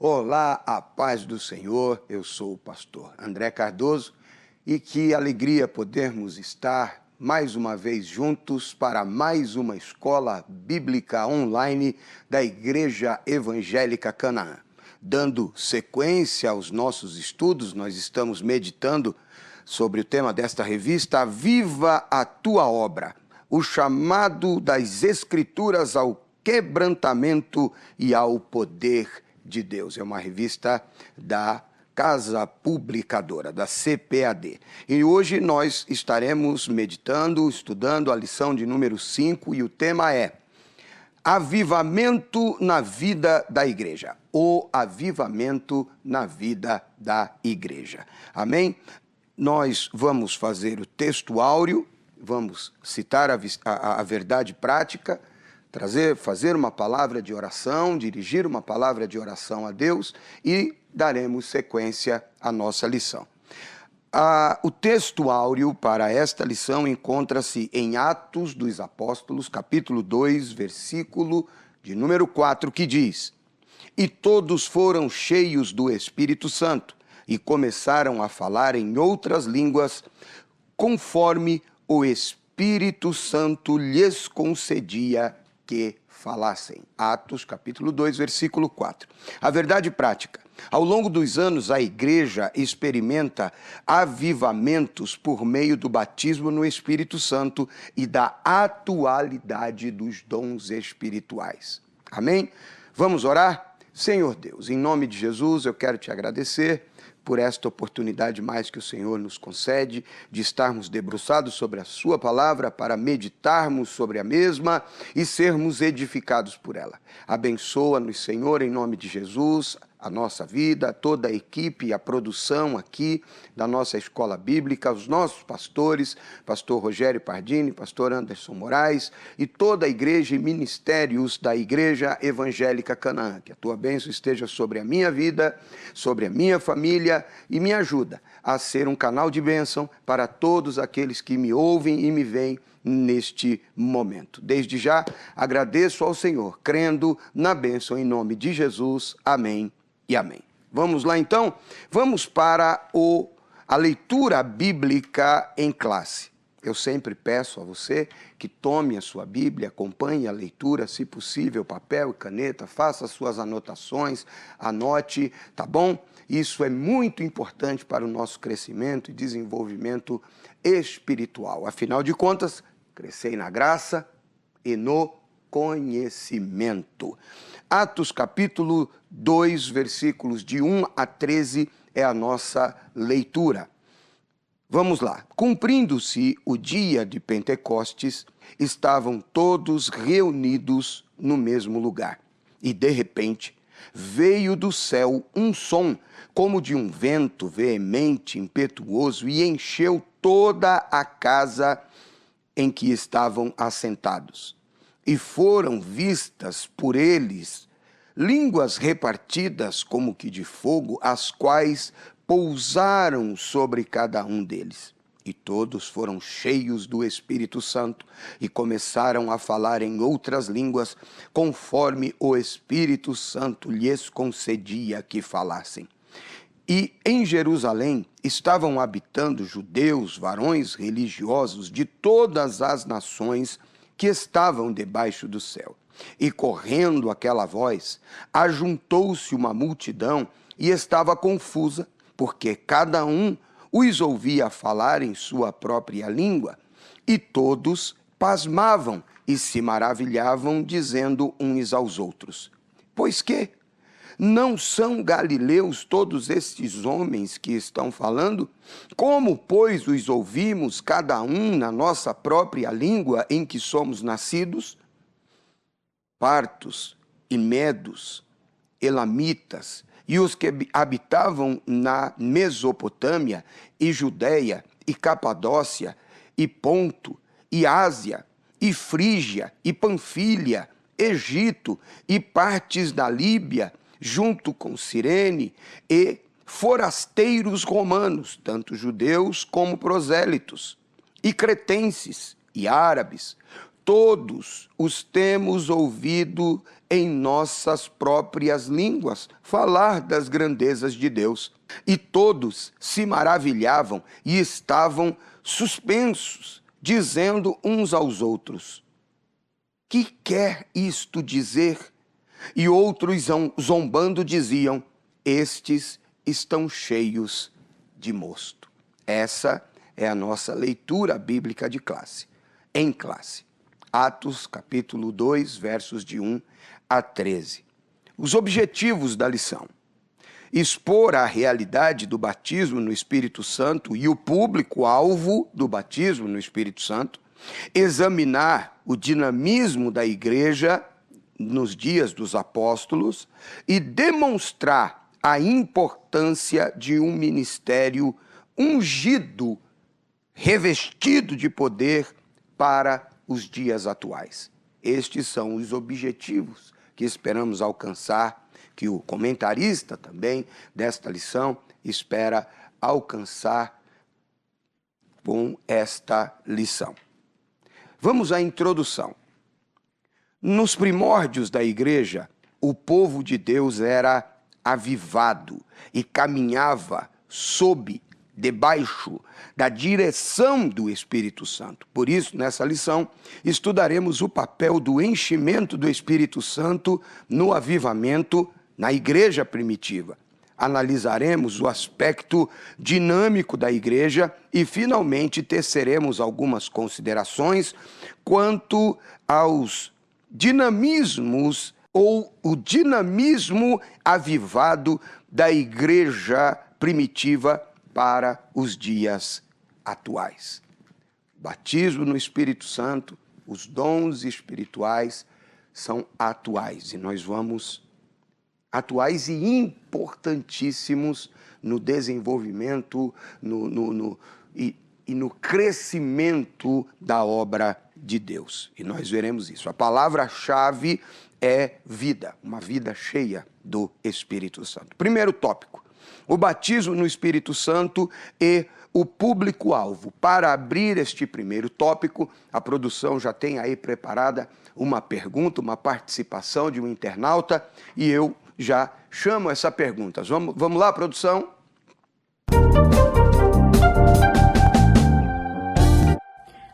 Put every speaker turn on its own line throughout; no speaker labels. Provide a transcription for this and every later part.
Olá, a paz do Senhor, eu sou o pastor André Cardoso e que alegria podermos estar mais uma vez juntos para mais uma escola bíblica online da Igreja Evangélica Canaã. Dando sequência aos nossos estudos, nós estamos meditando sobre o tema desta revista, Viva a Tua Obra, o chamado das Escrituras ao quebrantamento e ao poder de Deus. É uma revista da Casa Publicadora, da CPAD. E hoje nós estaremos meditando, estudando a lição de número 5 e o tema é Avivamento na vida da igreja. O avivamento na vida da igreja. Amém? Nós vamos fazer o texto áureo, vamos citar a verdade prática, fazer uma palavra de oração, dirigir uma palavra de oração a Deus e daremos sequência à nossa lição. O texto áureo para esta lição encontra-se em Atos dos Apóstolos, capítulo 2, versículo de número 4, que diz: E todos foram cheios do Espírito Santo e começaram a falar em outras línguas, conforme o Espírito Santo lhes concedia que falassem. Atos, capítulo 2, versículo 4. A verdade prática. Ao longo dos anos, a igreja experimenta avivamentos por meio do batismo no Espírito Santo e da atualidade dos dons espirituais. Amém? Vamos orar? Senhor Deus, em nome de Jesus, eu quero te agradecer por esta oportunidade mais que o Senhor nos concede de estarmos debruçados sobre a sua palavra para meditarmos sobre a mesma e sermos edificados por ela. Abençoa-nos, Senhor, em nome de Jesus, a nossa vida, toda a equipe e a produção aqui da nossa escola bíblica, os nossos pastores, pastor Rogério Pardini, pastor Anderson Moraes e toda a igreja e ministérios da Igreja Evangélica Canaã. Que a tua bênção esteja sobre a minha vida, sobre a minha família e me ajuda a ser um canal de bênção para todos aqueles que me ouvem e me veem neste momento. Desde já agradeço ao Senhor, crendo na bênção em nome de Jesus. Amém. E amém. Vamos lá então? Vamos para a leitura bíblica em classe. Eu sempre peço a você que tome a sua Bíblia, acompanhe a leitura, se possível, papel e caneta, faça as suas anotações, anote, tá bom? Isso é muito importante para o nosso crescimento e desenvolvimento espiritual. Afinal de contas, crescei na graça e no conhecimento. Atos capítulo 2, versículos de 1 a 13 é a nossa leitura. Vamos lá. Cumprindo-se o dia de Pentecostes, estavam todos reunidos no mesmo lugar. E, de repente, veio do céu um som, como de um vento veemente, impetuoso, e encheu toda a casa em que estavam assentados. E foram vistas por eles línguas repartidas como que de fogo, as quais pousaram sobre cada um deles. E todos foram cheios do Espírito Santo e começaram a falar em outras línguas, conforme o Espírito Santo lhes concedia que falassem. E em Jerusalém estavam habitando judeus, varões religiosos de todas as nações que estavam debaixo do céu. E correndo aquela voz, ajuntou-se uma multidão e estava confusa, porque cada um os ouvia falar em sua própria língua, e todos pasmavam e se maravilhavam, dizendo uns aos outros: Pois que? Não são galileus todos estes homens que estão falando? Como, pois, os ouvimos cada um na nossa própria língua em que somos nascidos? Partos e medos, elamitas, e os que habitavam na Mesopotâmia, e Judéia, e Capadócia, e Ponto, e Ásia, e Frígia, e Panfília, Egito, e partes da Líbia, junto com Cirene, e forasteiros romanos, tanto judeus como prosélitos, e cretenses, e árabes, todos os temos ouvido em nossas próprias línguas falar das grandezas de Deus. E todos se maravilhavam e estavam suspensos, dizendo uns aos outros: que quer isto dizer? E outros, zombando, diziam: estes estão cheios de mosto. Essa é a nossa leitura bíblica de classe, em classe. Atos, capítulo 2, versos de 1 a 13. Os objetivos da lição: expor a realidade do batismo no Espírito Santo e o público-alvo do batismo no Espírito Santo, examinar o dinamismo da igreja nos dias dos apóstolos e demonstrar a importância de um ministério ungido, revestido de poder para os dias atuais. Estes são os objetivos que esperamos alcançar, que o comentarista também desta lição espera alcançar com esta lição. Vamos à introdução. Nos primórdios da igreja, o povo de Deus era avivado e caminhava debaixo da direção do Espírito Santo. Por isso, nessa lição, estudaremos o papel do enchimento do Espírito Santo no avivamento na igreja primitiva. Analisaremos o aspecto dinâmico da igreja e, finalmente, teceremos algumas considerações quanto aos dinamismos ou o dinamismo avivado da igreja primitiva para os dias atuais. Batismo no Espírito Santo, os dons espirituais são atuais e nós vamos atuais e importantíssimos no desenvolvimento e no crescimento da obra de Deus. E nós veremos isso. A palavra-chave é vida, uma vida cheia do Espírito Santo. Primeiro tópico: o batismo no Espírito Santo e o público-alvo. Para abrir este primeiro tópico, a produção já tem aí preparada uma pergunta, uma participação de um internauta, e eu já chamo essa pergunta. Vamos lá, produção?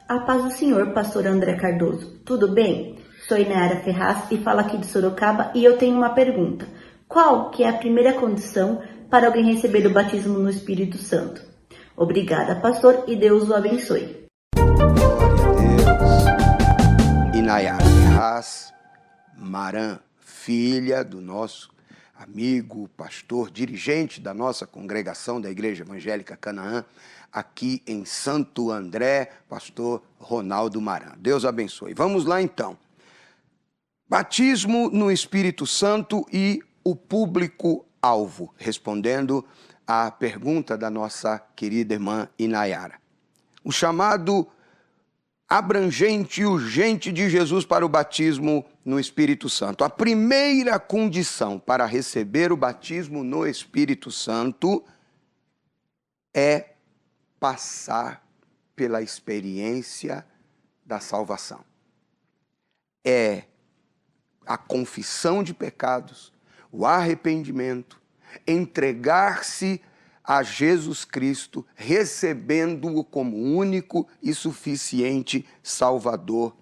A paz do Senhor, pastor André Cardoso. Tudo bem? Sou Inayara Ferraz e falo aqui de Sorocaba e eu tenho uma pergunta. Qual que é a primeira condição para alguém receber o batismo no Espírito Santo? Obrigada, pastor, e Deus o abençoe.
Glória a Deus. Inayara Ferraz Maran, filha do nosso amigo, pastor, dirigente da nossa congregação da Igreja Evangélica Canaã, aqui em Santo André, pastor Ronaldo Maran. Deus abençoe. Vamos lá então. Batismo no Espírito Santo e o público-alvo, respondendo à pergunta da nossa querida irmã Inayara. O chamado abrangente e urgente de Jesus para o batismo no Espírito Santo. A primeira condição para receber o batismo no Espírito Santo é passar pela experiência da salvação. É a confissão de pecados, o arrependimento, entregar-se a Jesus Cristo, recebendo-o como único e suficiente Salvador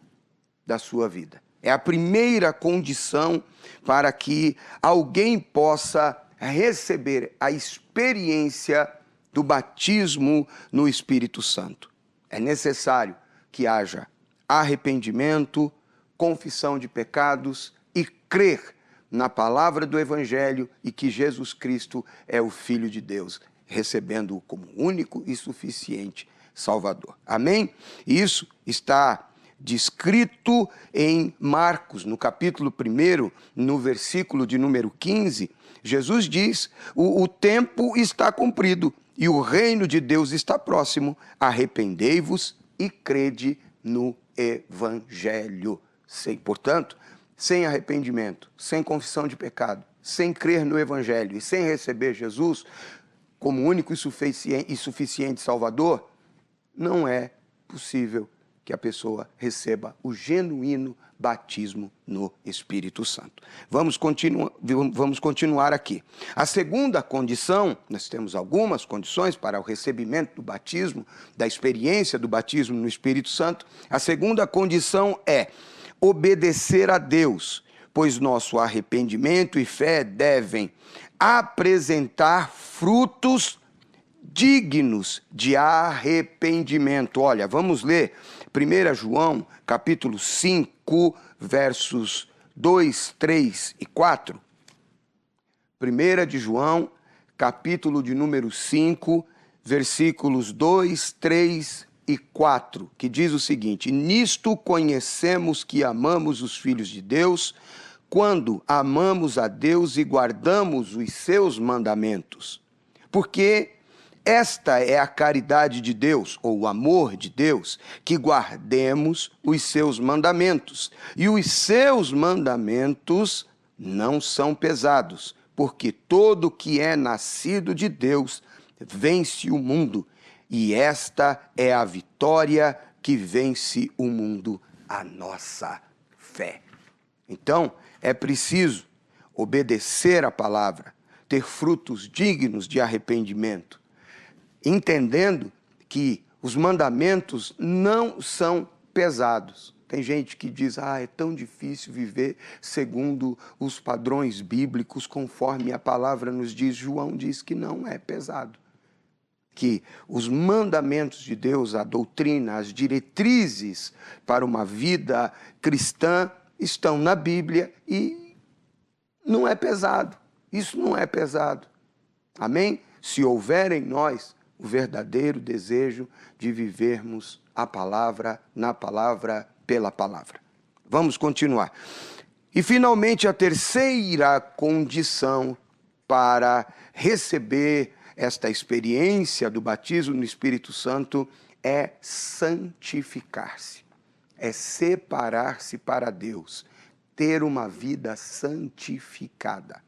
da sua vida. É a primeira condição para que alguém possa receber a experiência do batismo no Espírito Santo. É necessário que haja arrependimento, confissão de pecados e crer na palavra do Evangelho e que Jesus Cristo é o Filho de Deus, recebendo-o como único e suficiente Salvador. Amém? Isso está descrito em Marcos, no capítulo 1, no versículo de número 15, Jesus diz: o tempo está cumprido e o reino de Deus está próximo, arrependei-vos e crede no Evangelho. Portanto, sem arrependimento, sem confissão de pecado, sem crer no Evangelho e sem receber Jesus como único e suficiente Salvador, não é possível que a pessoa receba o genuíno batismo no Espírito Santo. Vamos continuar aqui. A segunda condição, nós temos algumas condições para o recebimento do batismo, da experiência do batismo no Espírito Santo. A segunda condição é obedecer a Deus, pois nosso arrependimento e fé devem apresentar frutos dignos de arrependimento. Olha, vamos ler 1 João, capítulo 5, versos 2, 3 e 4. 1 de João, capítulo de número 5, versículos 2, 3 e 4, que diz o seguinte: nisto conhecemos que amamos os filhos de Deus, quando amamos a Deus e guardamos os seus mandamentos. Porque esta é a caridade de Deus, ou o amor de Deus, que guardemos os seus mandamentos. E os seus mandamentos não são pesados, porque todo que é nascido de Deus vence o mundo. E esta é a vitória que vence o mundo, a nossa fé. Então, é preciso obedecer a palavra, ter frutos dignos de arrependimento, entendendo que os mandamentos não são pesados. Tem gente que diz, é tão difícil viver segundo os padrões bíblicos, conforme a palavra nos diz. João diz que não é pesado. Que os mandamentos de Deus, a doutrina, as diretrizes para uma vida cristã estão na Bíblia e não é pesado. Isso não é pesado. Amém? Se houver em nós o verdadeiro desejo de vivermos a palavra, na palavra, pela palavra. Vamos continuar. E finalmente a terceira condição para receber esta experiência do batismo no Espírito Santo é santificar-se, é separar-se para Deus, ter uma vida santificada,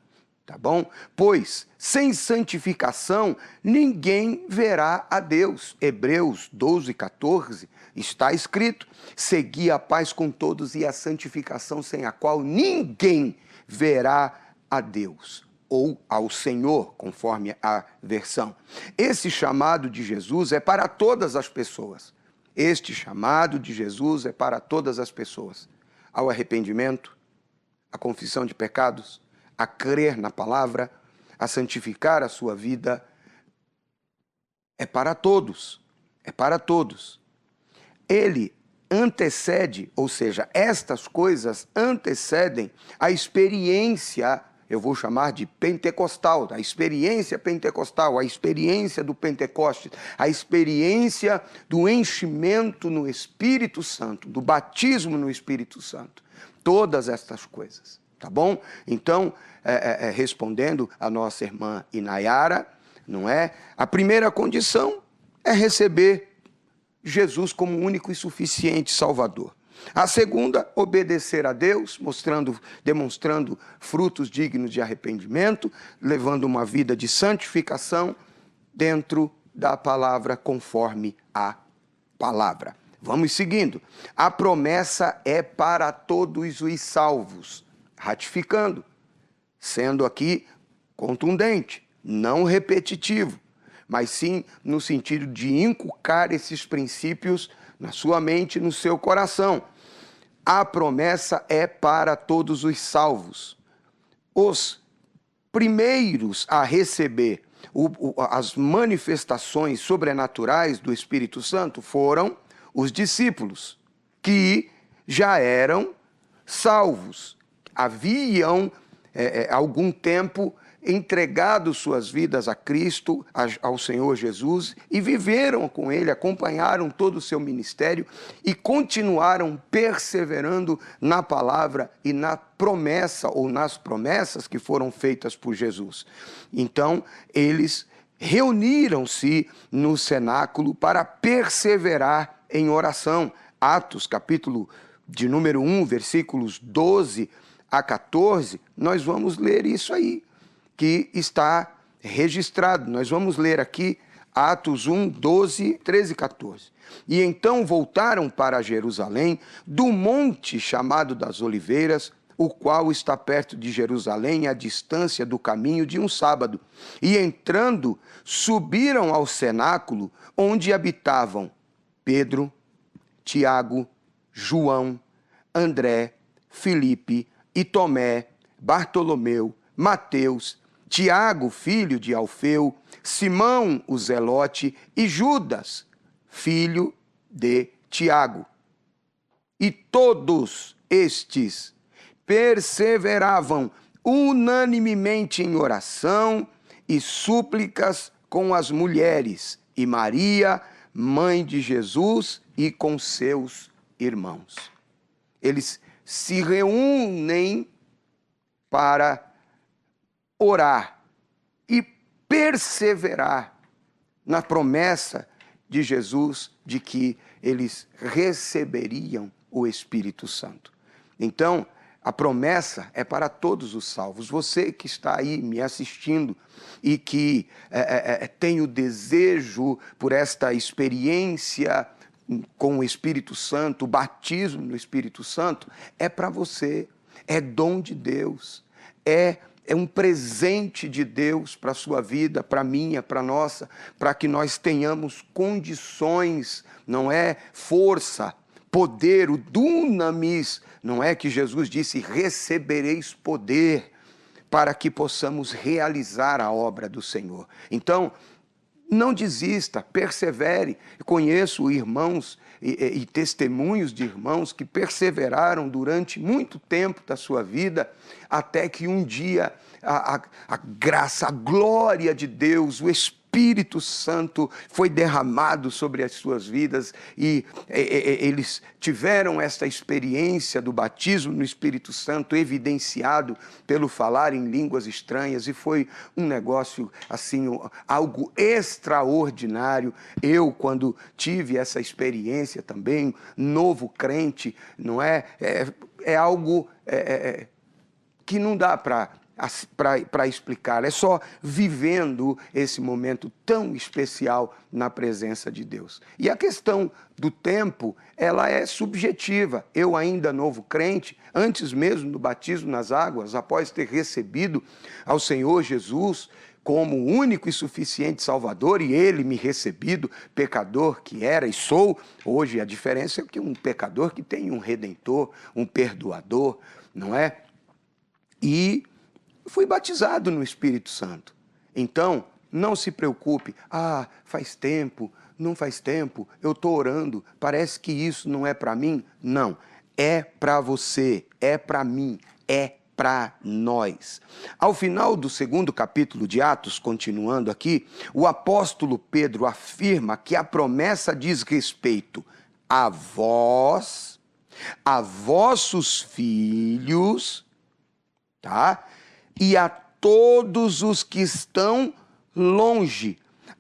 tá bom? Pois, sem santificação, ninguém verá a Deus. Hebreus 12, 14, está escrito, segui a paz com todos e a santificação sem a qual ninguém verá a Deus. Ou ao Senhor, conforme a versão. Esse chamado de Jesus é para todas as pessoas. Este chamado de Jesus é para todas as pessoas. Ao arrependimento, à confissão de pecados, a crer na palavra, a santificar a sua vida. É para todos. É para todos. Ele antecede, ou seja, estas coisas antecedem a experiência, eu vou chamar de pentecostal, a experiência pentecostal, a experiência do Pentecostes, a experiência do enchimento no Espírito Santo, do batismo no Espírito Santo. Todas estas coisas, tá bom? Então, respondendo a nossa irmã Inayara, não é? A primeira condição é receber Jesus como único e suficiente Salvador. A segunda, obedecer a Deus, demonstrando frutos dignos de arrependimento, levando uma vida de santificação dentro da palavra, conforme a palavra. Vamos seguindo. A promessa é para todos os salvos, ratificando, sendo aqui contundente, não repetitivo, mas sim no sentido de inculcar esses princípios na sua mente, no seu coração. A promessa é para todos os salvos. Os primeiros a receber as manifestações sobrenaturais do Espírito Santo foram os discípulos, que já eram salvos, haviam algum tempo entregado suas vidas a Cristo, ao Senhor Jesus, e viveram com Ele, acompanharam todo o seu ministério e continuaram perseverando na palavra e na promessa, ou nas promessas que foram feitas por Jesus. Então, eles reuniram-se no cenáculo para perseverar em oração. Atos, capítulo de número 1, versículos 12 a 14, nós vamos ler isso aí, que está registrado. Nós vamos ler aqui Atos 1, 12, 13 e 14. E então voltaram para Jerusalém, do monte chamado das Oliveiras, o qual está perto de Jerusalém, à distância do caminho de um sábado. E entrando, subiram ao cenáculo, onde habitavam Pedro, Tiago, João, André, Filipe e Tomé, Bartolomeu, Mateus, Tiago, filho de Alfeu, Simão o Zelote e Judas, filho de Tiago. E todos estes perseveravam unanimemente em oração e súplicas com as mulheres e Maria, mãe de Jesus, e com seus irmãos. Eles se reúnem para orar e perseverar na promessa de Jesus de que eles receberiam o Espírito Santo. Então, a promessa é para todos os salvos. Você que está aí me assistindo e que tem o desejo por esta experiência com o Espírito Santo, o batismo no Espírito Santo, é para você, é dom de Deus, é um presente de Deus para a sua vida, para a minha, para a nossa, para que nós tenhamos condições, não é força, poder, o dunamis, não é que Jesus disse, recebereis poder para que possamos realizar a obra do Senhor. Então, não desista, persevere. Conheço irmãos e testemunhos de irmãos que perseveraram durante muito tempo da sua vida, até que um dia a graça, a glória de Deus, o Espírito Santo foi derramado sobre as suas vidas e eles tiveram esta experiência do batismo no Espírito Santo evidenciado pelo falar em línguas estranhas, e foi um negócio assim, algo extraordinário. Eu, quando tive essa experiência também, novo crente, não é? É algo que não dá para explicar, é só vivendo esse momento tão especial na presença de Deus. E a questão do tempo, ela é subjetiva. Eu ainda novo crente, antes mesmo do batismo nas águas, após ter recebido ao Senhor Jesus como o único e suficiente Salvador, e Ele me recebido, pecador que era e sou, hoje a diferença é que um pecador que tem um Redentor, um Perdoador, não é? E fui batizado no Espírito Santo. Então, não se preocupe. Faz tempo, não faz tempo, eu estou orando, parece que isso não é para mim. Não, é para você, é para mim, é para nós. Ao final do 2º capítulo de Atos, continuando aqui, o apóstolo Pedro afirma que a promessa diz respeito a vós, a vossos filhos, tá? E a todos os que estão longe,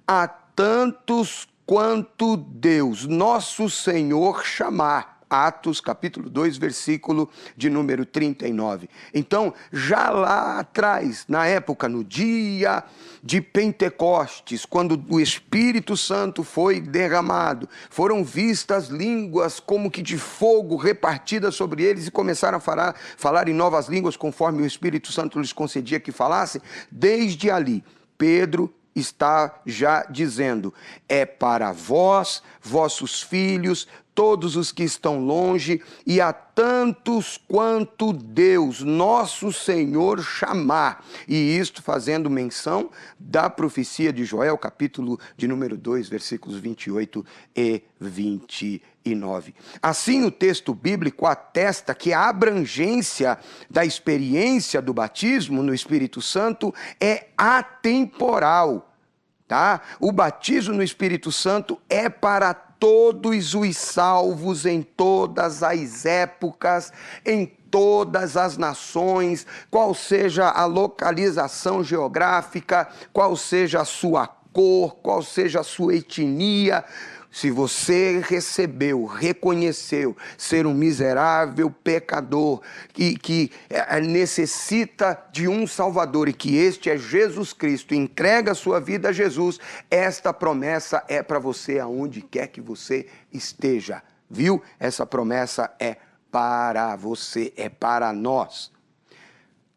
a tantos quanto Deus, nosso Senhor, chamar. Atos, capítulo 2, versículo de número 39. Então, já lá atrás, na época, no dia de Pentecostes, quando o Espírito Santo foi derramado, foram vistas línguas como que de fogo repartidas sobre eles e começaram a falar em novas línguas conforme o Espírito Santo lhes concedia que falassem. Desde ali, Pedro está já dizendo, é para vós, vossos filhos, todos os que estão longe, e a tantos quanto Deus, nosso Senhor, chamar. E isto fazendo menção da profecia de Joel, capítulo de número 2, versículos 28 e 29. Assim, o texto bíblico atesta que a abrangência da experiência do batismo no Espírito Santo é atemporal, tá? O batismo no Espírito Santo é para todos os salvos em todas as épocas, em todas as nações, qual seja a localização geográfica, qual seja a sua cor, qual seja a sua etnia. Se você recebeu, reconheceu ser um miserável pecador que necessita de um Salvador e que este é Jesus Cristo, entrega a sua vida a Jesus, esta promessa é para você aonde quer que você esteja, viu? Essa promessa é para você, é para nós.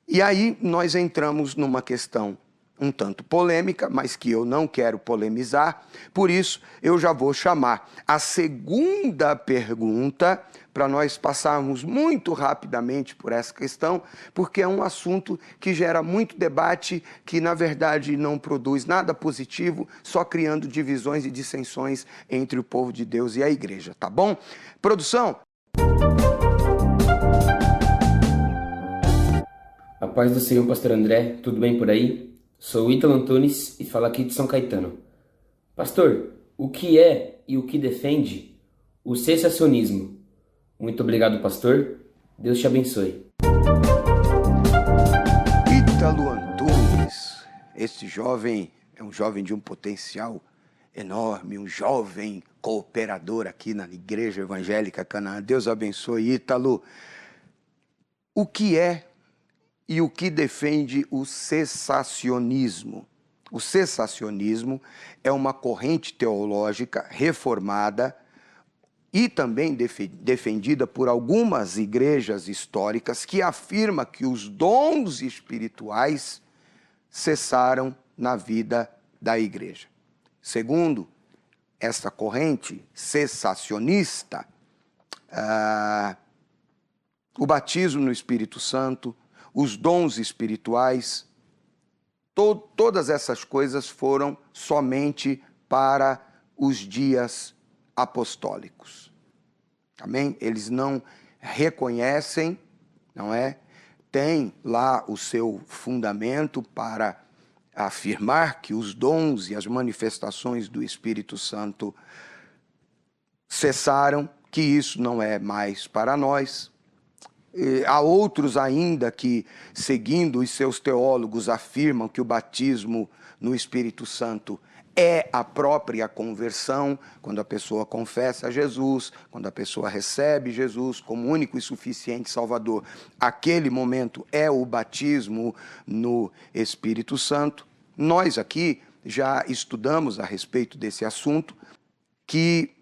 E aí nós entramos numa questão um tanto polêmica, mas que eu não quero polemizar, por isso eu já vou chamar a segunda pergunta para nós passarmos muito rapidamente por essa questão, porque é um assunto que gera muito debate, que na verdade não produz nada positivo, só criando divisões e dissensões entre o povo de Deus e a igreja, tá bom? Produção?
A paz do Senhor, pastor André, tudo bem por aí? Sou o Ítalo Antunes e falo aqui de São Caetano. Pastor, o que é e o que defende o cessacionismo? Muito obrigado, pastor. Deus te abençoe.
Ítalo Antunes, esse jovem é um jovem de um potencial enorme, um jovem cooperador aqui na Igreja Evangélica Canaã. Deus abençoe, Ítalo. O que é e o que defende o cessacionismo? O cessacionismo é uma corrente teológica reformada e também defendida por algumas igrejas históricas que afirma que os dons espirituais cessaram na vida da igreja. Segundo esta corrente cessacionista, o batismo no Espírito Santo, os dons espirituais, todas essas coisas foram somente para os dias apostólicos. Amém? Eles não reconhecem, não é? Tem lá o seu fundamento para afirmar que os dons e as manifestações do Espírito Santo cessaram, que isso não é mais para nós. Há outros ainda que, seguindo os seus teólogos, afirmam que o batismo no Espírito Santo é a própria conversão, quando a pessoa confessa a Jesus, quando a pessoa recebe Jesus como único e suficiente Salvador. Aquele momento é o batismo no Espírito Santo. Nós aqui já estudamos a respeito desse assunto, que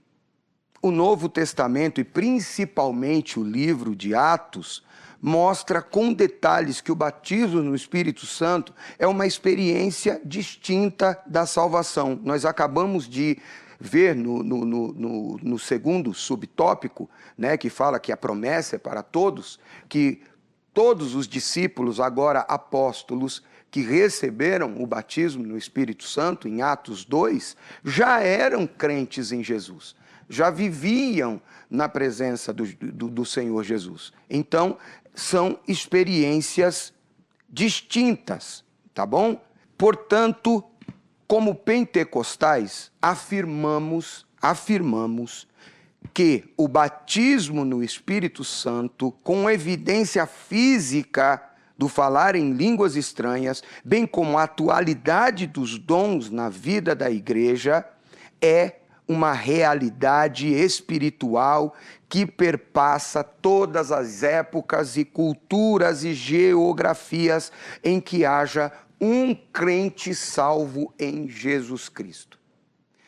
o Novo Testamento, e principalmente o livro de Atos, mostra com detalhes que o batismo no Espírito Santo é uma experiência distinta da salvação. Nós acabamos de ver no segundo subtópico, né, que fala que a promessa é para todos, que todos os discípulos, agora apóstolos, que receberam o batismo no Espírito Santo, em Atos 2, já eram crentes em Jesus. Já viviam na presença do Senhor Jesus. Então, são experiências distintas, tá bom? Portanto, como pentecostais, afirmamos que o batismo no Espírito Santo, com evidência física do falar em línguas estranhas, bem como a atualidade dos dons na vida da igreja, é uma realidade espiritual que perpassa todas as épocas e culturas e geografias em que haja um crente salvo em Jesus Cristo.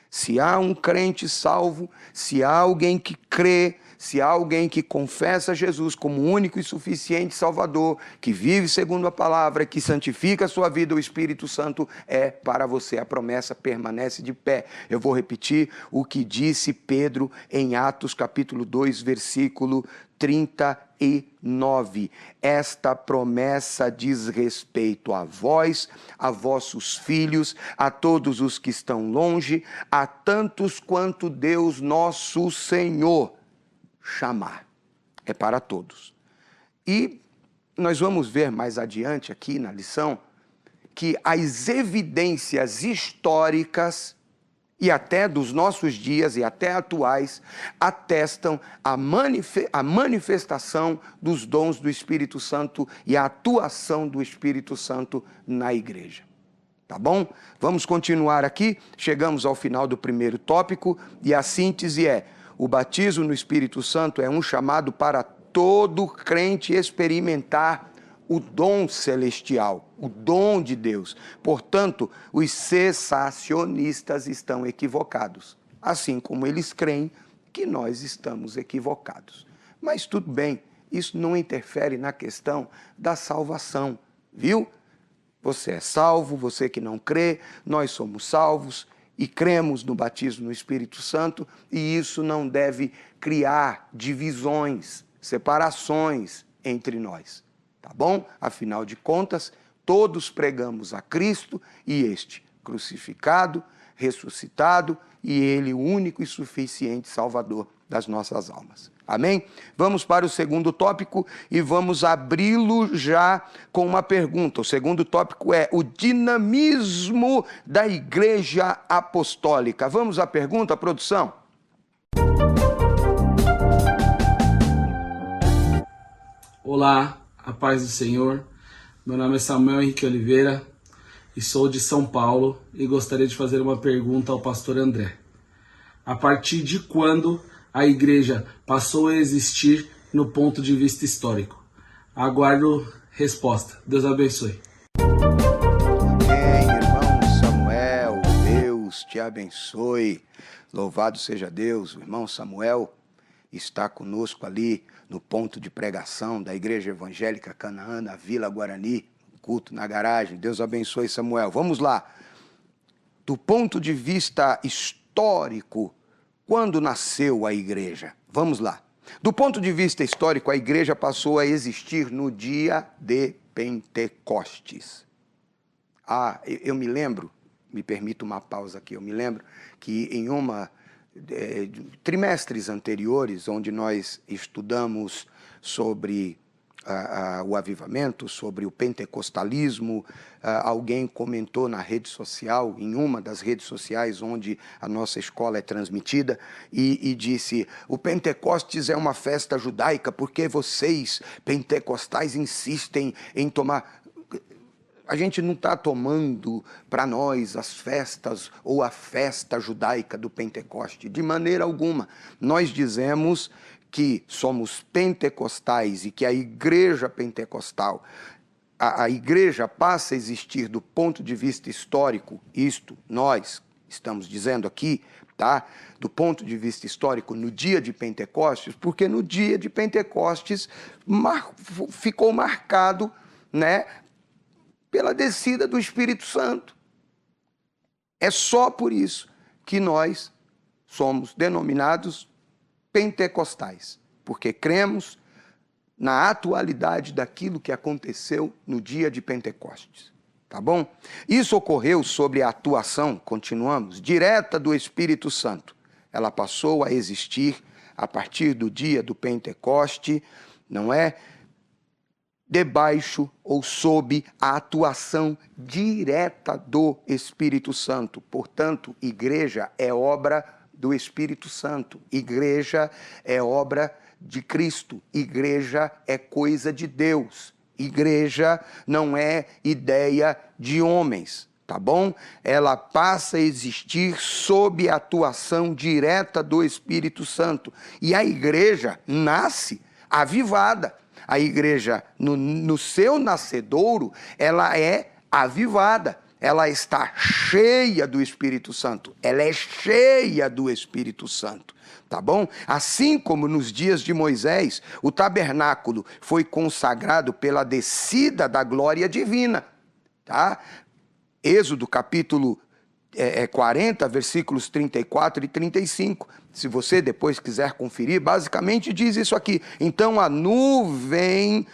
Se há um crente salvo, se há alguém que crê, se há alguém que confessa Jesus como único e suficiente Salvador, que vive segundo a palavra, que santifica a sua vida, o Espírito Santo é para você. A promessa permanece de pé. Eu vou repetir o que disse Pedro em Atos capítulo 2, versículo 39. Esta promessa diz respeito a vós, a vossos filhos, a todos os que estão longe, a tantos quanto Deus nosso Senhor chamar. É para todos. E nós vamos ver mais adiante aqui na lição que as evidências históricas e até dos nossos dias e até atuais atestam a manifestação dos dons do Espírito Santo e a atuação do Espírito Santo na igreja. Tá bom? Vamos continuar aqui. Chegamos ao final do primeiro tópico e a síntese é: o batismo no Espírito Santo é um chamado para todo crente experimentar o dom celestial, o dom de Deus. Portanto, os cessacionistas estão equivocados, assim como eles creem que nós estamos equivocados. Mas tudo bem, isso não interfere na questão da salvação, viu? Você é salvo, você que não crê, nós somos salvos e cremos no batismo no Espírito Santo, e isso não deve criar divisões, separações entre nós, tá bom? Afinal de contas, todos pregamos a Cristo e este crucificado, ressuscitado, e ele o único e suficiente Salvador das nossas almas. Amém? Vamos para o segundo tópico e vamos abri-lo já com uma pergunta. O segundo tópico é o dinamismo da Igreja Apostólica. Vamos à pergunta, produção?
Olá, a paz do Senhor. Meu nome é Samuel Henrique Oliveira e sou de São Paulo e gostaria de fazer uma pergunta ao pastor André. A partir de quando a igreja passou a existir no ponto de vista histórico? Aguardo resposta. Deus abençoe.
Amém, irmão Samuel. Deus te abençoe. Louvado seja Deus. O irmão Samuel está conosco ali no ponto de pregação da Igreja Evangélica Canaã, na Vila Guarani, culto na garagem. Deus abençoe, Samuel. Vamos lá. Do ponto de vista histórico, quando nasceu a igreja? Vamos lá. Do ponto de vista histórico, a igreja passou a existir no dia de Pentecostes. Eu me lembro, me permito uma pausa aqui, eu me lembro que em trimestres anteriores, onde nós estudamos sobre o avivamento, sobre o pentecostalismo, alguém comentou na rede social, em uma das redes sociais onde a nossa escola é transmitida, e disse: o Pentecostes é uma festa judaica porque vocês, pentecostais, insistem em tomar... A gente não está tomando para nós as festas ou a festa judaica do Pentecoste, de maneira alguma. Nós dizemos que somos pentecostais e que a igreja pentecostal, a igreja passa a existir do ponto de vista histórico, isto nós estamos dizendo aqui, tá? Do ponto de vista histórico, no dia de Pentecostes, porque no dia de Pentecostes ficou marcado, né, pela descida do Espírito Santo. É só por isso que nós somos denominados pentecostais, porque cremos na atualidade daquilo que aconteceu no dia de Pentecostes, tá bom? Isso ocorreu sobre a atuação, continuamos, direta do Espírito Santo. Ela passou a existir a partir do dia do Pentecoste, não é? Debaixo ou sob a atuação direta do Espírito Santo. Portanto, igreja é obra do Espírito Santo. Igreja é obra de Cristo. Igreja é coisa de Deus. Igreja não é ideia de homens, tá bom? Ela passa a existir sob a atuação direta do Espírito Santo. E a igreja nasce avivada. A igreja, no seu nascedouro, ela é avivada. Ela está cheia do Espírito Santo. Ela é cheia do Espírito Santo, tá bom? Assim como nos dias de Moisés, o tabernáculo foi consagrado pela descida da glória divina, tá? Êxodo capítulo 40, versículos 34 e 35. Se você depois quiser conferir, basicamente diz isso aqui. Então a nuvem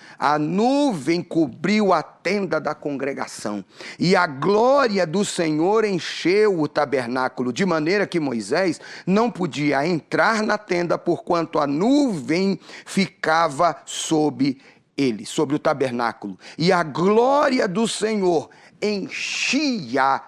cobriu a tenda da congregação, e a glória do Senhor encheu o tabernáculo, de maneira que Moisés não podia entrar na tenda, porquanto a nuvem ficava sobre ele, sobre o tabernáculo. E a glória do Senhor enchia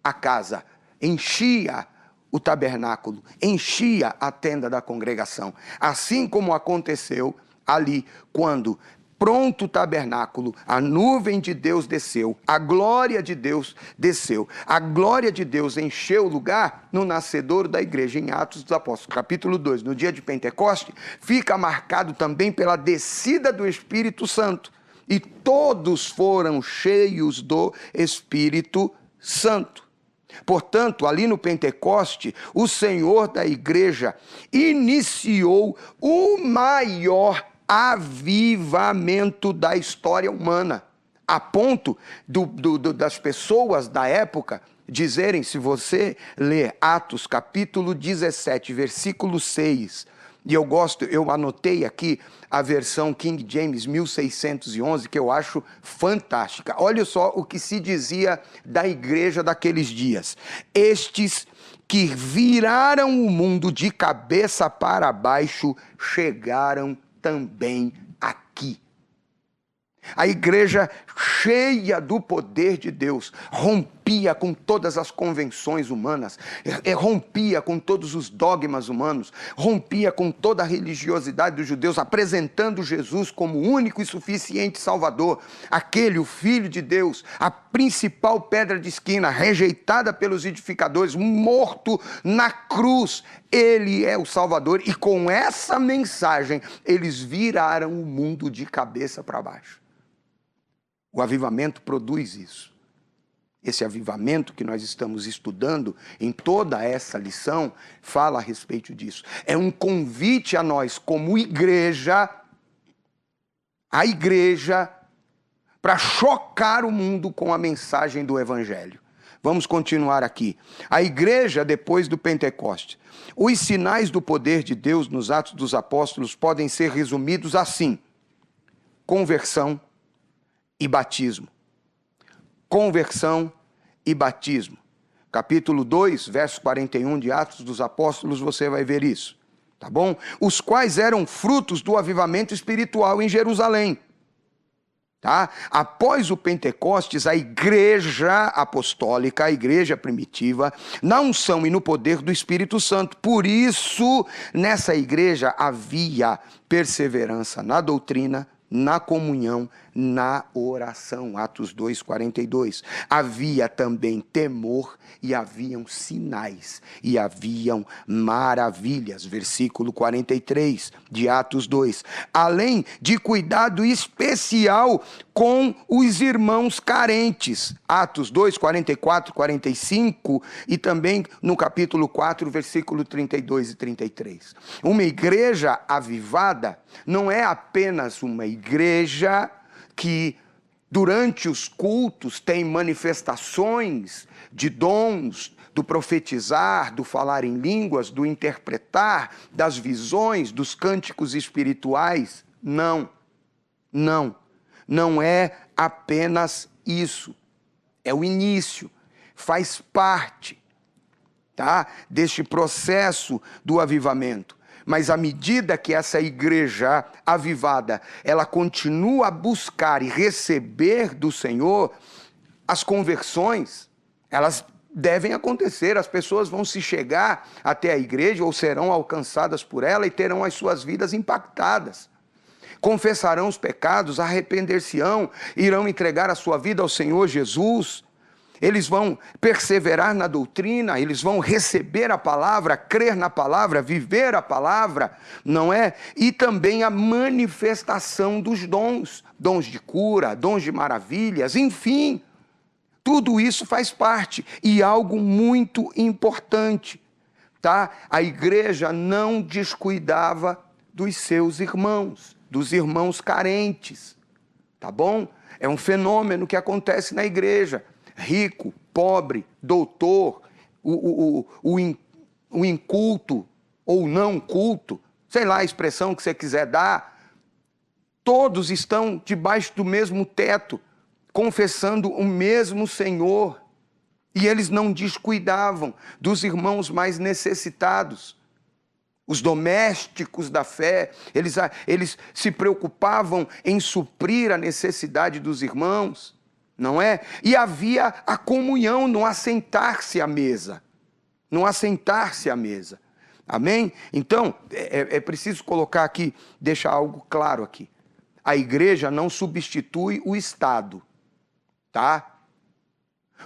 a casa, enchia o tabernáculo, enchia a tenda da congregação. Assim como aconteceu ali, quando pronto o tabernáculo, a nuvem de Deus desceu, a glória de Deus desceu. A glória de Deus encheu o lugar no nascedouro da igreja, em Atos dos Apóstolos, capítulo 2. No dia de Pentecoste, fica marcado também pela descida do Espírito Santo. E todos foram cheios do Espírito Santo. Portanto, ali no Pentecoste, o Senhor da igreja iniciou o maior avivamento da história humana, a ponto das pessoas da época dizerem, se você ler Atos capítulo 17, versículo 6, e eu anotei aqui a versão King James 1611, que eu acho fantástica. Olha só o que se dizia da igreja daqueles dias. Estes que viraram o mundo de cabeça para baixo chegaram também aqui. A igreja, cheia do poder de Deus, rompia com todas as convenções humanas, rompia com todos os dogmas humanos, rompia com toda a religiosidade dos judeus, apresentando Jesus como o único e suficiente Salvador, aquele, o Filho de Deus, a principal pedra de esquina, rejeitada pelos edificadores, morto na cruz. Ele é o Salvador, e com essa mensagem eles viraram o mundo de cabeça para baixo. O avivamento produz isso. Esse avivamento que nós estamos estudando em toda essa lição fala a respeito disso. É um convite a nós, como igreja, a igreja, para chocar o mundo com a mensagem do Evangelho. Vamos continuar aqui. A igreja, depois do Pentecoste. Os sinais do poder de Deus nos Atos dos Apóstolos podem ser resumidos assim: conversão e batismo. Conversão e batismo. Capítulo 2, verso 41 de Atos dos Apóstolos, você vai ver isso. Tá bom? Os quais eram frutos do avivamento espiritual em Jerusalém. Tá? Após o Pentecostes, a igreja apostólica, a igreja primitiva, na unção e no poder do Espírito Santo. Por isso, nessa igreja havia perseverança na doutrina, na comunhão, na oração. Atos 2, 42. Havia também temor e haviam sinais e haviam maravilhas. Versículo 43 de Atos 2. Além de cuidado especial com os irmãos carentes. Atos 2, 44, 45 e também no capítulo 4, versículo 32 e 33. Uma igreja avivada não é apenas uma igreja que durante os cultos tem manifestações de dons, do profetizar, do falar em línguas, do interpretar, das visões, dos cânticos espirituais. Não, não, não é apenas isso. É o início, faz parte, tá, deste processo do avivamento. Mas à medida que essa igreja avivada, ela continua a buscar e receber do Senhor, as conversões, elas devem acontecer. As pessoas vão se chegar até a igreja ou serão alcançadas por ela e terão as suas vidas impactadas. Confessarão os pecados, arrepender-se-ão, irão entregar a sua vida ao Senhor Jesus. Eles vão perseverar na doutrina, eles vão receber a palavra, crer na palavra, viver a palavra, não é? E também a manifestação dos dons, dons de cura, dons de maravilhas, enfim, tudo isso faz parte. E algo muito importante, tá? A igreja não descuidava dos seus irmãos, dos irmãos carentes, tá bom? É um fenômeno que acontece na igreja. Rico, pobre, doutor, o inculto ou não culto, sei lá a expressão que você quiser dar, todos estão debaixo do mesmo teto, confessando o mesmo Senhor, e eles não descuidavam dos irmãos mais necessitados. Os domésticos da fé, eles se preocupavam em suprir a necessidade dos irmãos, não é? E havia a comunhão no assentar-se à mesa. No assentar-se à mesa. Amém? Então, é preciso colocar aqui, deixar algo claro aqui. a igreja não substitui o Estado, tá?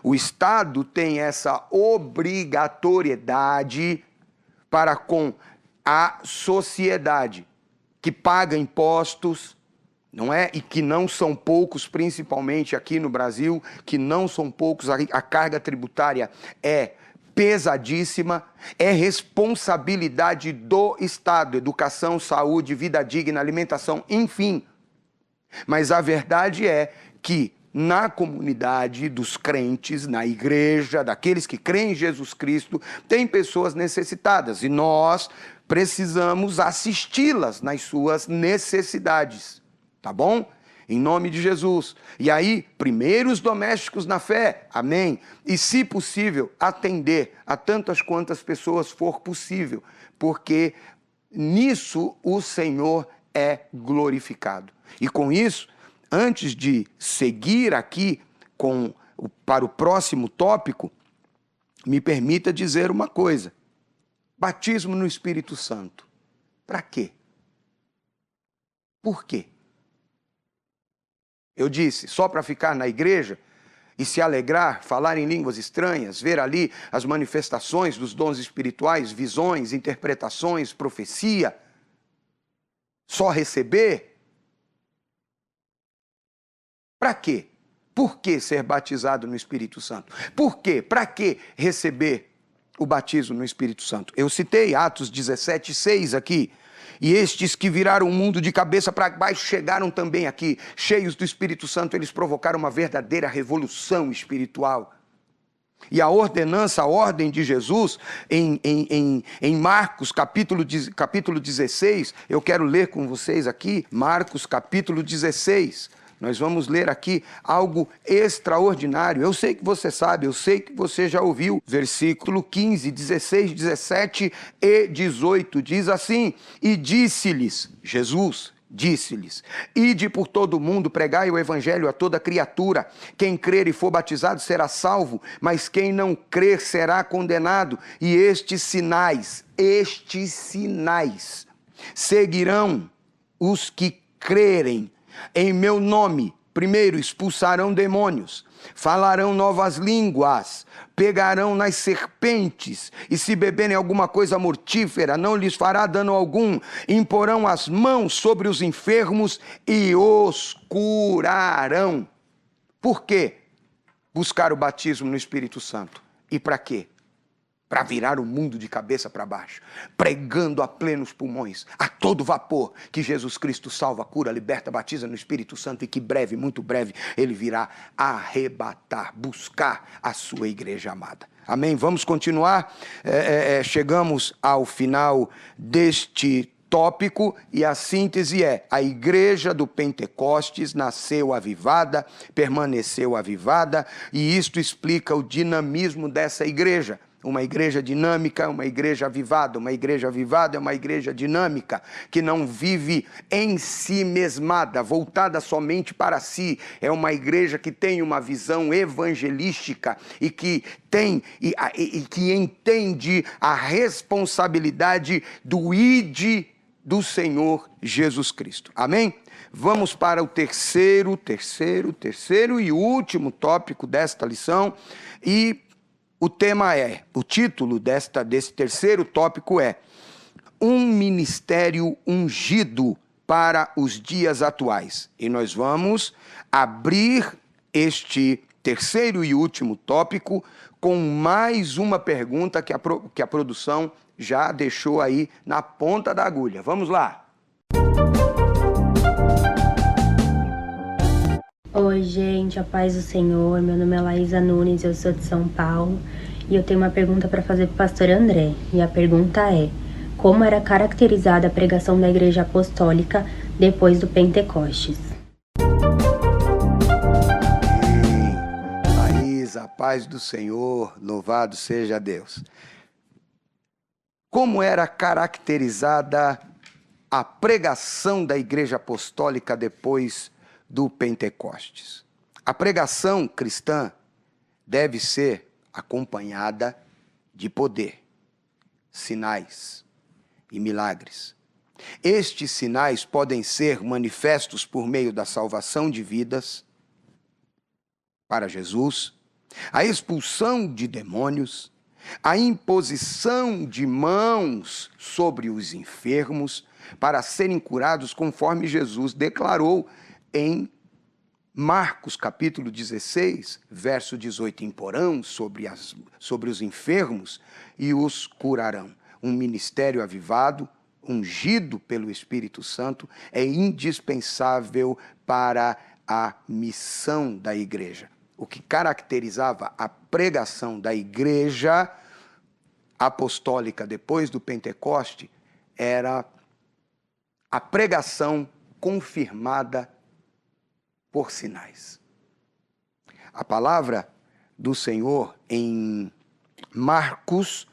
O Estado tem essa obrigatoriedade para com a sociedade, que paga impostos, não é? E que não são poucos, principalmente aqui no Brasil, que não são poucos, a carga tributária é pesadíssima, é responsabilidade do Estado, educação, saúde, vida digna, alimentação, enfim. Mas a verdade é que na comunidade dos crentes, na igreja, daqueles que creem em Jesus Cristo, tem pessoas necessitadas e nós precisamos assisti-las nas suas necessidades, tá bom? Em nome de Jesus. E aí, primeiros domésticos na fé, amém? E, se possível, atender a tantas quantas pessoas for possível, porque nisso o Senhor é glorificado. E com isso, antes de seguir aqui para o próximo tópico, me permita dizer uma coisa. Batismo no Espírito Santo. Para quê? Por quê? Eu disse, só para ficar na igreja e se alegrar, falar em línguas estranhas, ver ali as manifestações dos dons espirituais, visões, interpretações, profecia, só receber? Para quê? Por que ser batizado no Espírito Santo? Por quê? Para que receber o batismo no Espírito Santo? Eu citei Atos 17:6 aqui. E estes que viraram o mundo de cabeça para baixo chegaram também aqui, cheios do Espírito Santo, eles provocaram uma verdadeira revolução espiritual. E a ordenança, a ordem de Jesus, em Marcos capítulo 16, eu quero ler com vocês aqui, Marcos capítulo 16. Nós vamos ler aqui algo extraordinário. Eu sei que você sabe, eu sei que você já ouviu. Versículo 15, 16, 17 e 18 diz assim: E disse-lhes, Jesus disse-lhes, ide por todo o mundo, pregai o evangelho a toda criatura. Quem crer e for batizado será salvo, mas quem não crer será condenado. E estes sinais seguirão os que crerem. Em meu nome, primeiro expulsarão demônios, falarão novas línguas, pegarão nas serpentes, e se beberem alguma coisa mortífera, não lhes fará dano algum, imporão as mãos sobre os enfermos e os curarão. Por quê? Buscar o batismo no Espírito Santo. E para quê? Para virar o mundo de cabeça para baixo, pregando a plenos pulmões, a todo vapor, que Jesus Cristo salva, cura, liberta, batiza no Espírito Santo e que breve, muito breve, Ele virá arrebatar, buscar a sua igreja amada. Amém? Vamos continuar. Chegamos ao final deste tópico e a síntese é: a igreja do Pentecostes nasceu avivada, permaneceu avivada, e isto explica o dinamismo dessa igreja. Uma igreja dinâmica, uma igreja avivada. Uma igreja avivada é uma igreja dinâmica, que não vive em si mesmada, voltada somente para si. É uma igreja que tem uma visão evangelística e que tem e que entende a responsabilidade do ide do Senhor Jesus Cristo. Amém? Vamos para o terceiro e último tópico desta lição, e o título desse terceiro tópico é Um Ministério Ungido para os Dias Atuais. E nós vamos abrir este terceiro e último tópico com mais uma pergunta que a produção já deixou aí na ponta da agulha. Vamos lá!
Oi, gente, a paz do Senhor. Meu nome é Laísa Nunes, eu sou de São Paulo e eu tenho uma pergunta para fazer para o pastor André. E a pergunta é: como era caracterizada a pregação da Igreja Apostólica depois do Pentecostes?
Laísa, a paz do Senhor, louvado seja Deus. Como era caracterizada a pregação da Igreja Apostólica depois do Pentecostes? A pregação cristã deve ser acompanhada de poder, sinais e milagres. Estes sinais podem ser manifestos por meio da salvação de vidas para Jesus, a expulsão de demônios, a imposição de mãos sobre os enfermos para serem curados, conforme Jesus declarou em Marcos capítulo 16, verso 18, imporão sobre os enfermos e os curarão. Um ministério avivado, ungido pelo Espírito Santo, é indispensável para a missão da igreja. O que caracterizava a pregação da igreja apostólica depois do Pentecoste era a pregação confirmada por sinais. A palavra do Senhor em Marcos,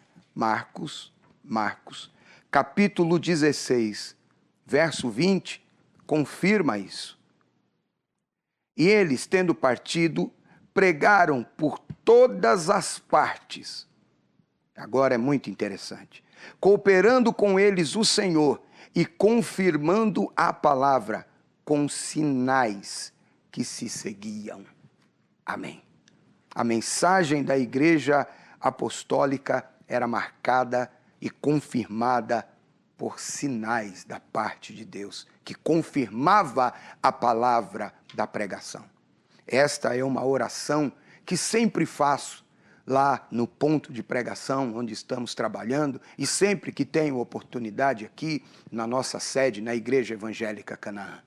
capítulo 16, verso 20, confirma isso. E eles, tendo partido, pregaram por todas as partes. Agora é muito interessante. Cooperando com eles o Senhor e confirmando a palavra com sinais que se seguiam. Amém. A mensagem da igreja apostólica era marcada e confirmada por sinais da parte de Deus, que confirmava a palavra da pregação. Esta é uma oração que sempre faço lá no ponto de pregação onde estamos trabalhando e sempre que tenho oportunidade aqui na nossa sede, na Igreja Evangélica Canaã.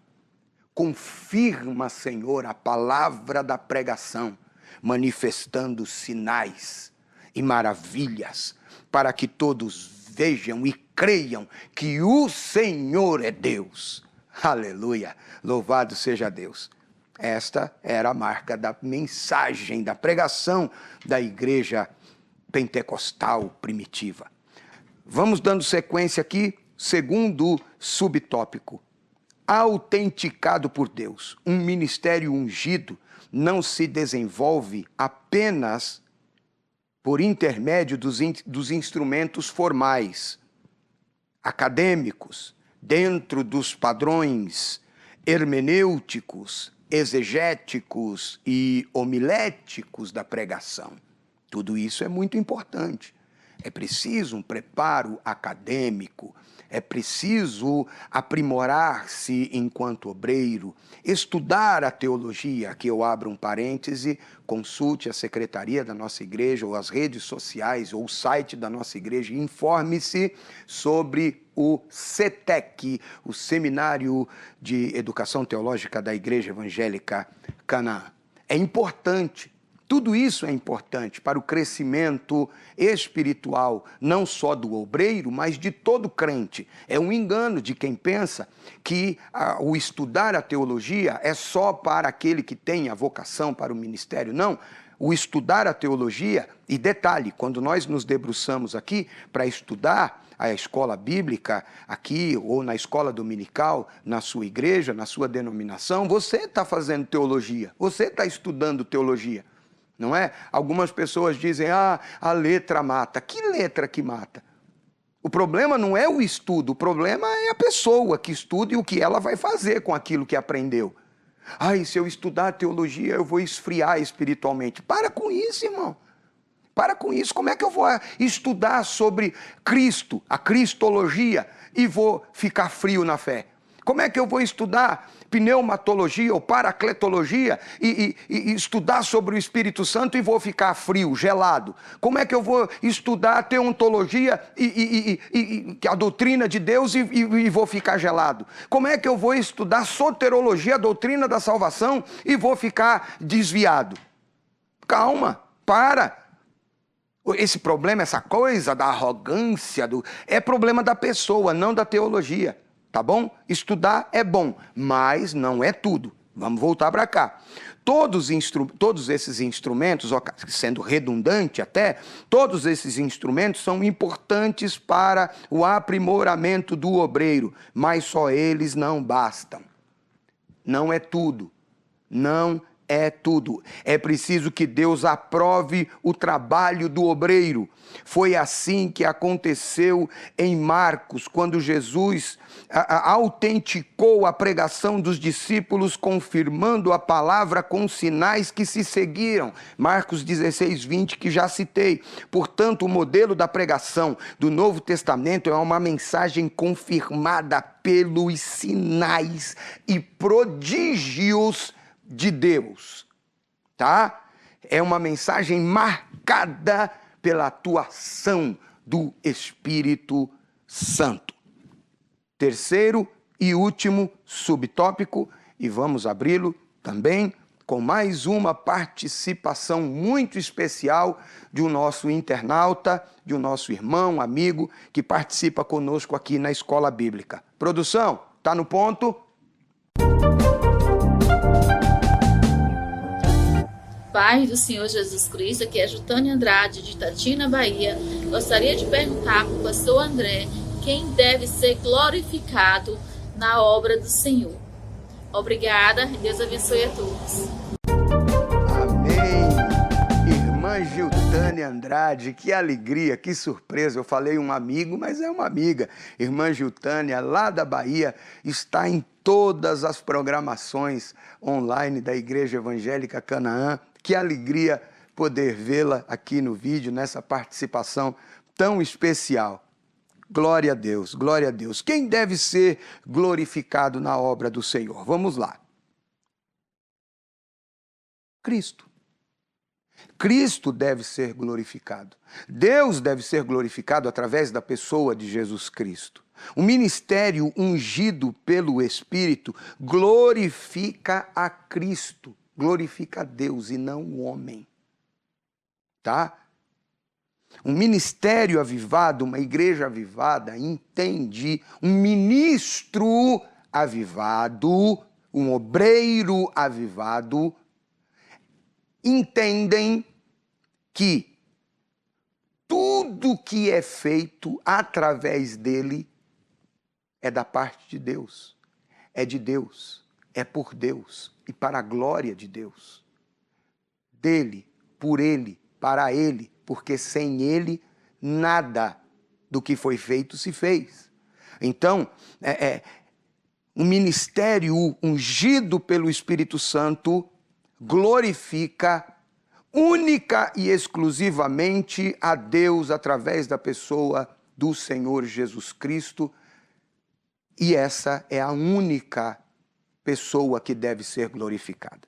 Confirma, Senhor, a palavra da pregação, manifestando sinais e maravilhas, para que todos vejam e creiam que o Senhor é Deus. Aleluia! Louvado seja Deus. Esta era a marca da mensagem, da pregação da igreja pentecostal primitiva. Vamos dando sequência aqui, segundo subtópico. Autenticado por Deus. Um ministério ungido não se desenvolve apenas por intermédio dos instrumentos formais, acadêmicos, dentro dos padrões hermenêuticos, exegéticos e homiléticos da pregação. Tudo isso é muito importante. É preciso um preparo acadêmico, é preciso aprimorar-se enquanto obreiro, estudar a teologia. Aqui eu abro um parêntese, consulte a secretaria da nossa igreja, ou as redes sociais, ou o site da nossa igreja, e informe-se sobre o CETEC, o Seminário de Educação Teológica da Igreja Evangélica Canaã. É importante. Tudo isso é importante para o crescimento espiritual, não só do obreiro, mas de todo crente. É um engano de quem pensa que o estudar a teologia é só para aquele que tem a vocação para o ministério. Não, o estudar a teologia, e detalhe, quando nós nos debruçamos aqui para estudar a escola bíblica aqui ou na escola dominical, na sua igreja, na sua denominação, você está fazendo teologia, você está estudando teologia. Não é? Algumas pessoas dizem, a letra mata. Que letra que mata? O problema não é o estudo, o problema é a pessoa que estuda e o que ela vai fazer com aquilo que aprendeu. Se eu estudar teologia, eu vou esfriar espiritualmente. Para com isso, irmão. Para com isso. Como é que eu vou estudar sobre Cristo, a cristologia, e vou ficar frio na fé? Como é que eu vou estudar pneumatologia ou paracletologia e estudar sobre o Espírito Santo e vou ficar frio, gelado? Como é que eu vou estudar teontologia e a doutrina de Deus e vou ficar gelado? Como é que eu vou estudar soterologia, a doutrina da salvação, e vou ficar desviado? Calma, para. Esse problema, essa coisa da arrogância, é problema da pessoa, não da teologia. Tá bom? Estudar é bom, mas não é tudo. Vamos voltar para cá. Todos esses instrumentos, sendo redundante até, todos esses instrumentos são importantes para o aprimoramento do obreiro, mas só eles não bastam. Não é tudo. Não é tudo. É preciso que Deus aprove o trabalho do obreiro. Foi assim que aconteceu em Marcos, quando Jesus autenticou a pregação dos discípulos, confirmando a palavra com sinais que se seguiram. Marcos 16, 20, que já citei. Portanto, o modelo da pregação do Novo Testamento é uma mensagem confirmada pelos sinais e prodígios de Deus, tá? É uma mensagem marcada pela atuação do Espírito Santo. Terceiro e último subtópico, e vamos abri-lo também com mais uma participação muito especial de um nosso internauta, de um nosso irmão, amigo, que participa conosco aqui na Escola Bíblica. Produção, tá no ponto?
Paz do Senhor Jesus Cristo, aqui é Jutânia Andrade, de Itatina, Bahia. Gostaria de perguntar para o pastor André quem deve ser glorificado na obra do Senhor. Obrigada, Deus abençoe a todos.
Amém. Irmã Jutânia Andrade, que alegria, que surpresa. Eu falei um amigo, mas é uma amiga. Irmã Jutânia, lá da Bahia, está em todas as programações online da Igreja Evangélica Canaã. Que alegria poder vê-la aqui no vídeo, nessa participação tão especial. Glória a Deus, glória a Deus. Quem deve ser glorificado na obra do Senhor? Vamos lá. Cristo. Cristo deve ser glorificado. Deus deve ser glorificado através da pessoa de Jesus Cristo. O ministério ungido pelo Espírito glorifica a Cristo. Glorifica a Deus e não o homem, tá? Um ministério avivado, uma igreja avivada, entende, um ministro avivado, um obreiro avivado, entendem que tudo que é feito através dele é da parte de Deus, é de Deus, é por Deus e para a glória de Deus. Dele, por ele, para ele, porque sem ele nada do que foi feito se fez. Então, um ministério ungido pelo Espírito Santo glorifica única e exclusivamente a Deus através da pessoa do Senhor Jesus Cristo, e essa é a única pessoa que deve ser glorificada.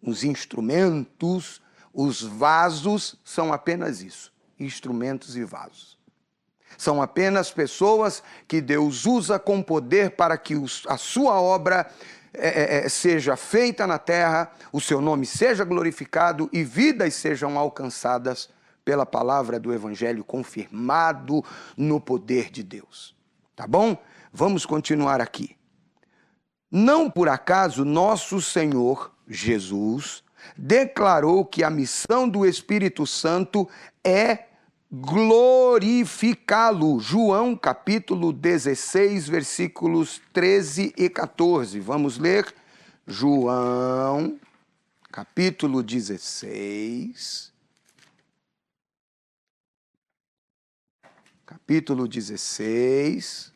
Os instrumentos, os vasos são apenas isso, instrumentos e vasos. São apenas pessoas que Deus usa com poder para que a sua obra seja feita na terra, o seu nome seja glorificado e vidas sejam alcançadas pela palavra do Evangelho confirmado no poder de Deus. Tá bom? Vamos continuar aqui. Não por acaso nosso Senhor Jesus declarou que a missão do Espírito Santo é glorificá-lo. João capítulo 16, versículos 13 e 14. Vamos ler? João capítulo 16. Capítulo 16.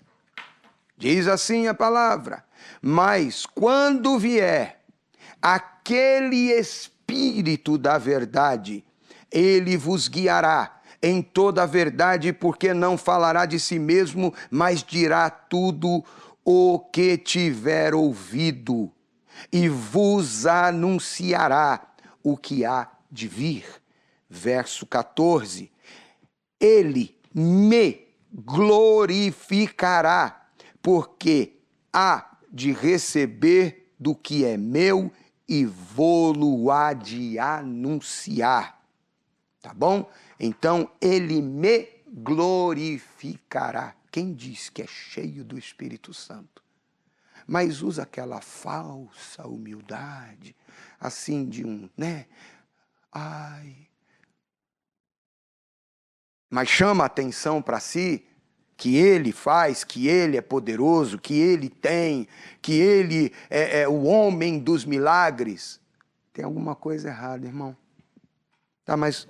Diz assim a palavra: mas quando vier aquele Espírito da verdade, ele vos guiará em toda a verdade, porque não falará de si mesmo, mas dirá tudo o que tiver ouvido, e vos anunciará o que há de vir. Verso 14. Ele me glorificará, porque há de receber do que é meu e vou-lo há de anunciar. Tá bom? Então, ele me glorificará. Quem diz que é cheio do Espírito Santo, mas usa aquela falsa humildade, assim de mas chama a atenção para si, que ele faz, que ele é poderoso, que ele tem, que ele é o homem dos milagres. Tem alguma coisa errada, irmão. Tá, mas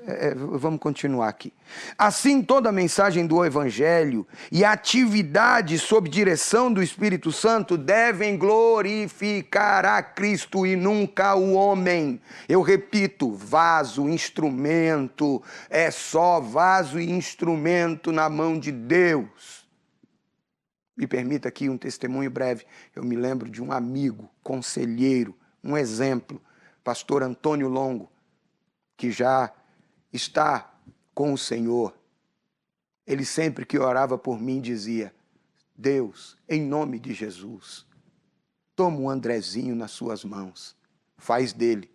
vamos continuar aqui. Assim, toda a mensagem do Evangelho e a atividade sob direção do Espírito Santo devem glorificar a Cristo e nunca o homem. Eu repito, vaso, instrumento, é só vaso e instrumento na mão de Deus. Me permita aqui um testemunho breve. Eu me lembro de um amigo, conselheiro, um exemplo, pastor Antônio Longo, que já está com o Senhor. Ele sempre que orava por mim dizia: Deus, em nome de Jesus, toma o Andrezinho nas suas mãos, faz dele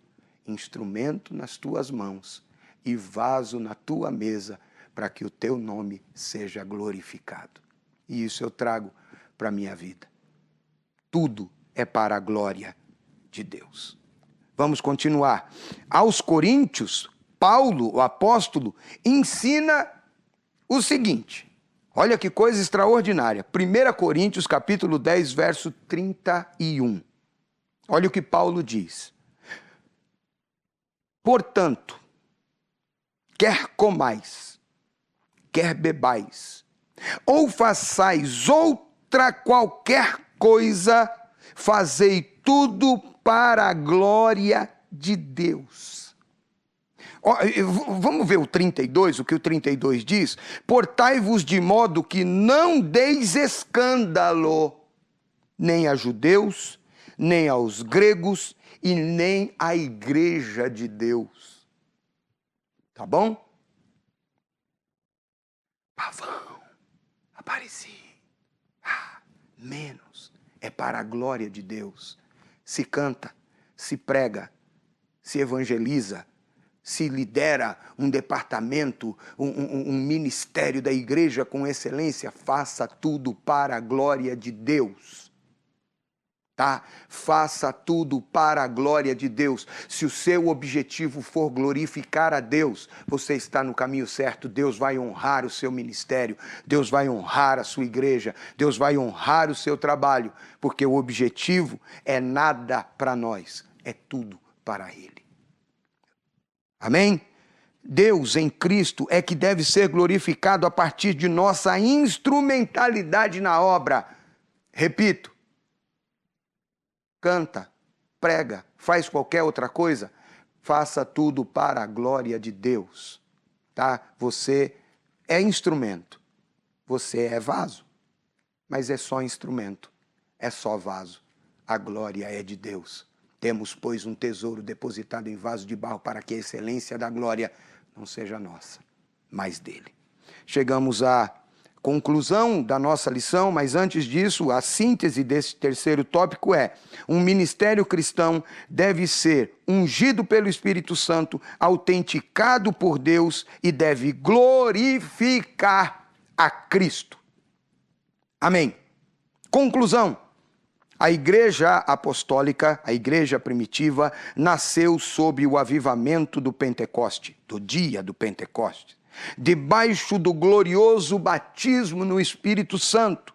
instrumento nas tuas mãos e vaso na tua mesa, para que o teu nome seja glorificado. E isso eu trago para a minha vida. Tudo é para a glória de Deus. Vamos continuar. Aos Coríntios, Paulo, o apóstolo, ensina o seguinte. Olha que coisa extraordinária. 1 Coríntios, capítulo 10, verso 31. Olha o que Paulo diz. Portanto, quer comais, quer bebais, ou façais outra qualquer coisa, fazei tudo para a glória de Deus. Vamos ver o 32, o que o 32 diz? Portai-vos de modo que não deis escândalo, nem a judeus, nem aos gregos, e nem à igreja de Deus. Tá bom? Pavão, apareci. Menos. É para a glória de Deus. Se canta, se prega, se evangeliza, se lidera um departamento, um ministério da igreja com excelência, faça tudo para a glória de Deus. Tá? Faça tudo para a glória de Deus. Se o seu objetivo for glorificar a Deus, você está no caminho certo. Deus vai honrar o seu ministério, Deus vai honrar a sua igreja, Deus vai honrar o seu trabalho, porque o objetivo é nada para nós, é tudo para Ele. Amém? Deus em Cristo é que deve ser glorificado a partir de nossa instrumentalidade na obra. Repito, canta, prega, faz qualquer outra coisa, faça tudo para a glória de Deus, tá? Você é instrumento, você é vaso, mas é só instrumento, é só vaso. A glória é de Deus. Temos, pois, um tesouro depositado em vaso de barro para que a excelência da glória não seja nossa, mas dele. Chegamos à conclusão da nossa lição, mas antes disso, a síntese desse terceiro tópico é: um ministério cristão deve ser ungido pelo Espírito Santo, autenticado por Deus e deve glorificar a Cristo. Amém. Conclusão. A igreja apostólica, a igreja primitiva, nasceu sob o avivamento do Pentecoste, do dia do Pentecoste, debaixo do glorioso batismo no Espírito Santo.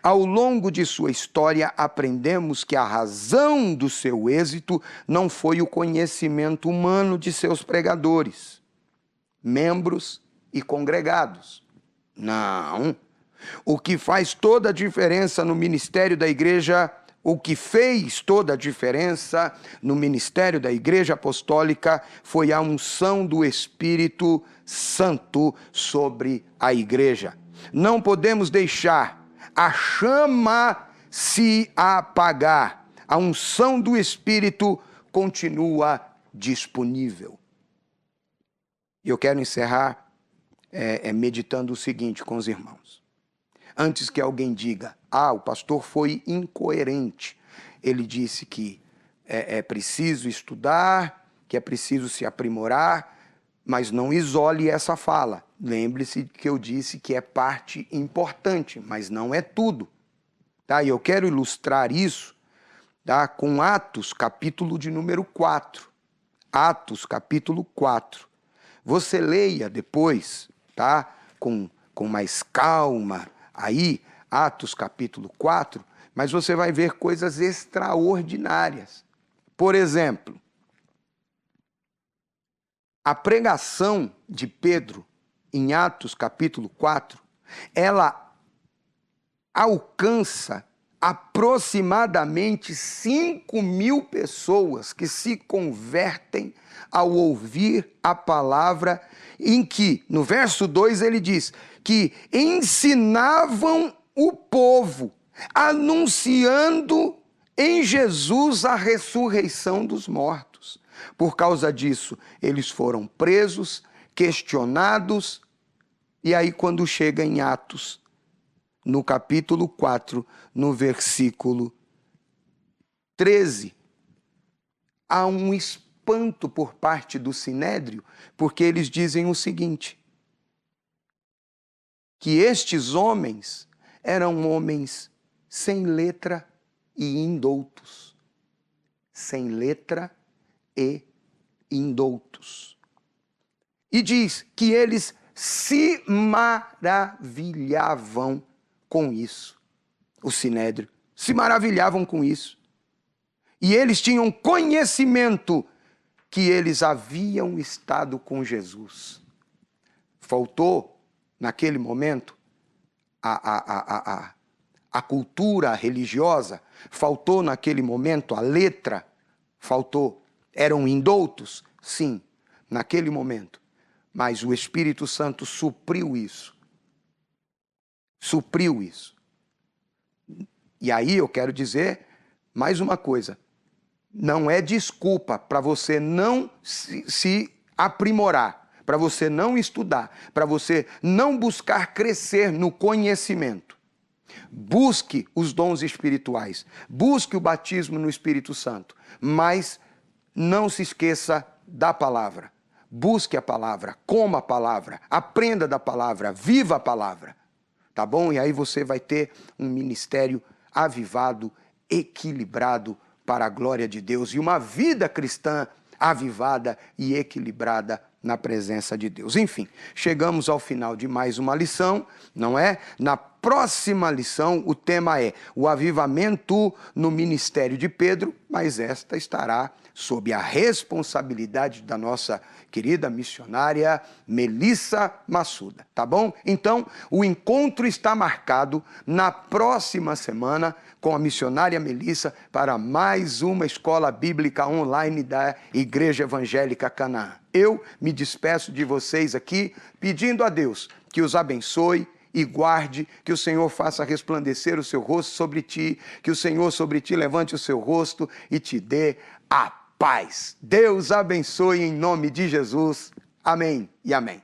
Ao longo de sua história, aprendemos que a razão do seu êxito não foi o conhecimento humano de seus pregadores, membros e congregados. Não. O que faz toda a diferença no ministério da igreja, o que fez toda a diferença no ministério da igreja apostólica foi a unção do Espírito Santo sobre a igreja. Não podemos deixar a chama se apagar. A unção do Espírito continua disponível. E eu quero encerrar meditando o seguinte com os irmãos. Antes que alguém diga, o pastor foi incoerente. Ele disse que é preciso estudar, que é preciso se aprimorar, mas não isole essa fala. Lembre-se que eu disse que é parte importante, mas não é tudo. Tá? E eu quero ilustrar isso, tá, com Atos, capítulo de número 4. Atos, capítulo 4. Você leia depois, tá, com mais calma, aí, Atos capítulo 4, mas você vai ver coisas extraordinárias. Por exemplo, A pregação de Pedro, em Atos capítulo 4, ela alcança aproximadamente 5.000 pessoas que se convertem ao ouvir a palavra, em que, no verso 2, ele diz que ensinavam o povo, anunciando em Jesus a ressurreição dos mortos. Por causa disso, eles foram presos, questionados, e aí quando chega em Atos, no capítulo 4, no versículo 13, há um espanto por parte do Sinédrio, porque eles dizem o seguinte, que estes homens eram homens sem letra e indoutos. Sem letra e indoutos. E diz que eles se maravilhavam com isso. O Sinédrio se maravilhavam com isso. E eles tinham conhecimento que eles haviam estado com Jesus. Faltou, naquele momento, a cultura religiosa, faltou naquele momento a letra, faltou. Eram indoutos? Sim, naquele momento. Mas o Espírito Santo supriu isso. Supriu isso. E aí eu quero dizer mais uma coisa. Não é desculpa para você não se aprimorar, para você não estudar, para você não buscar crescer no conhecimento. Busque os dons espirituais, busque o batismo no Espírito Santo, mas não se esqueça da palavra. Busque a palavra, coma a palavra, aprenda da palavra, viva a palavra. Tá bom? E aí você vai ter um ministério avivado, equilibrado para a glória de Deus e uma vida cristã avivada e equilibrada na presença de Deus. Enfim, chegamos ao final de mais uma lição, não é? Na próxima lição, o tema é o avivamento no ministério de Pedro, mas esta estará sob a responsabilidade da nossa querida missionária Melissa Massuda, tá bom? Então, o encontro está marcado na próxima semana com a missionária Melissa para mais uma escola bíblica online da Igreja Evangélica Canaã. Eu me despeço de vocês aqui pedindo a Deus que os abençoe e guarde, que o Senhor faça resplandecer o seu rosto sobre ti, que o Senhor sobre ti levante o seu rosto e te dê a paz. Deus abençoe em nome de Jesus. Amém e amém.